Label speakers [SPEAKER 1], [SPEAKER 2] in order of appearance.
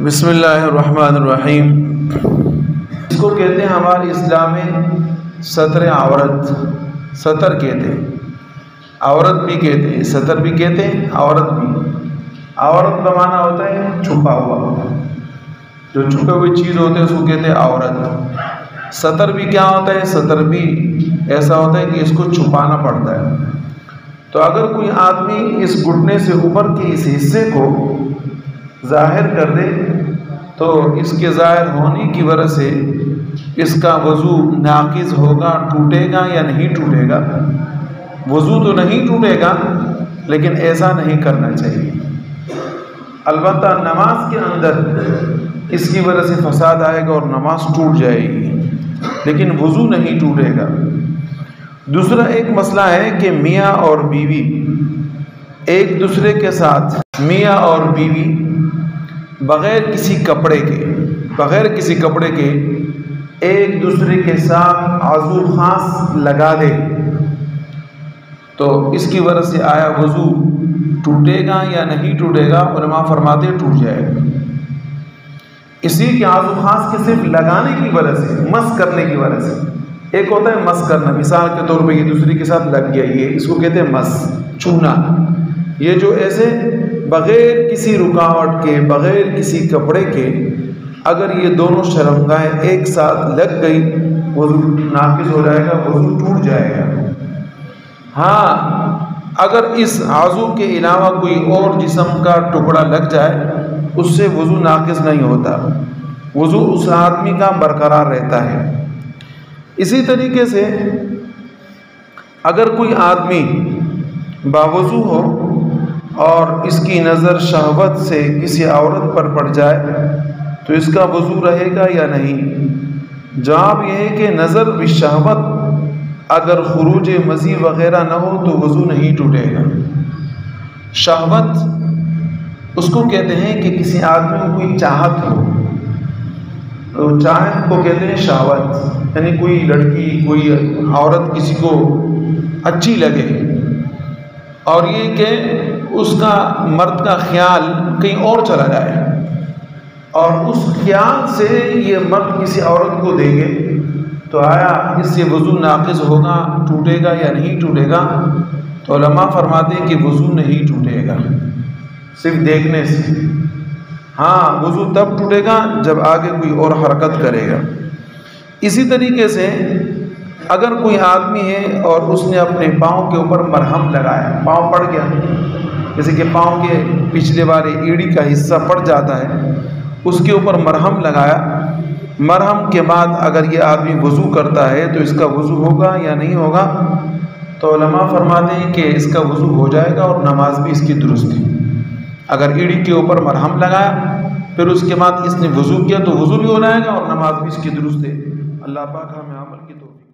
[SPEAKER 1] बिस्मिल्लाहिर्रहमानिर्रहीम। इसको कहते हैं हमारे इस्लाम में सतर औरत। सतर कहते हैं, औरत भी कहते हैं, सतर भी कहते हैं, औरत भी। औरत का माना होता है छुपा हुआ, जो छुपे हुई चीज़ होते हैं उसको कहते हैं औरत। सतर भी क्या होता है? सतर भी ऐसा होता है कि इसको छुपाना पड़ता है। तो अगर कोई आदमी इस घुटने से ऊपर के इस हिस्से को ज़ाहिर कर दे तो इसके ज़ाहिर होने की वजह से इसका वज़ू नाक़िज़ होगा, टूटेगा या नहीं टूटेगा? वज़ू तो नहीं टूटेगा, लेकिन ऐसा नहीं करना चाहिए। अलबत्ता नमाज के अंदर इसकी वजह से फसाद आएगा और नमाज टूट जाएगी, लेकिन वज़ू नहीं टूटेगा। दूसरा एक मसला है कि मियाँ और बीवी एक दूसरे के साथ, मियाँ और बीवी बग़ैर किसी कपड़े के एक दूसरे के साथ आज़ू ख़ास लगा दे तो इसकी वजह से आया वज़ू टूटेगा या नहीं टूटेगा? उलमा फरमाते टूट जाएगा। इसी के आज़ू ख़ास के सिर्फ लगाने की वजह से, मस करने की वजह से। एक होता है मस करना, मिसाल के तौर पे ये दूसरी के साथ लग गया, ये इसको कहते हैं मस, छूना। ये जो ऐसे बग़ैर किसी रुकावट के, बग़ैर किसी कपड़े के अगर ये दोनों शर्मगाहें एक साथ लग गई, वज़ू नाक़िज़ हो जाएगा, वज़ू टूट जाएगा। हाँ, अगर इस आज़ू के अलावा कोई और जिस्म का टुकड़ा लग जाए उससे वज़ू नाक़िज़ नहीं होता, वज़ू उस आदमी का बरकरार रहता है। इसी तरीके से अगर कोई आदमी बावज़ू हो और इसकी नज़र शहवत से किसी औरत पर पड़ जाए तो इसका वज़ू रहेगा या नहीं? जवाब यह है कि नज़र बिशहवत अगर खुरूज मज़ी वग़ैरह न हो तो वज़ू नहीं टूटेगा। शहवत उसको कहते हैं कि किसी आदमी को कोई चाहत हो, तो चाहत को कहते हैं शहवत, यानी कोई लड़की, कोई औरत किसी को अच्छी लगे और ये कि उसका मर्द का ख्याल कहीं और चला जाए और उस ख्याल से ये मर्द किसी औरत को देंगे तो आया इससे वज़ू नाक़िज़ होगा, टूटेगा या नहीं टूटेगा? तो उलमा फरमाते हैं कि वज़ू नहीं टूटेगा सिर्फ देखने से। हाँ, वज़ू तब टूटेगा जब आगे कोई और हरकत करेगा। इसी तरीके से अगर कोई आदमी है और उसने अपने पाँव के ऊपर मरहम लगाया, पाँव पड़ गया, जैसे कि पाँव के पिछले वाले एड़ी का हिस्सा पड़ जाता है, उसके ऊपर मरहम लगाया, मरहम के बाद अगर ये आदमी वज़ू करता है तो इसका वज़ू होगा या नहीं होगा? तो उलमा फरमाते हैं कि इसका वज़ू हो जाएगा और नमाज भी इसकी दुरुस्त है। अगर एड़ी के ऊपर मरहम लगाया फिर उसके बाद इसने वज़ू किया तो वज़ू भी हो जाएगा और नमाज भी इसकी दुरुस्त है। अल्लाह पाक हमें अमल की तौफीक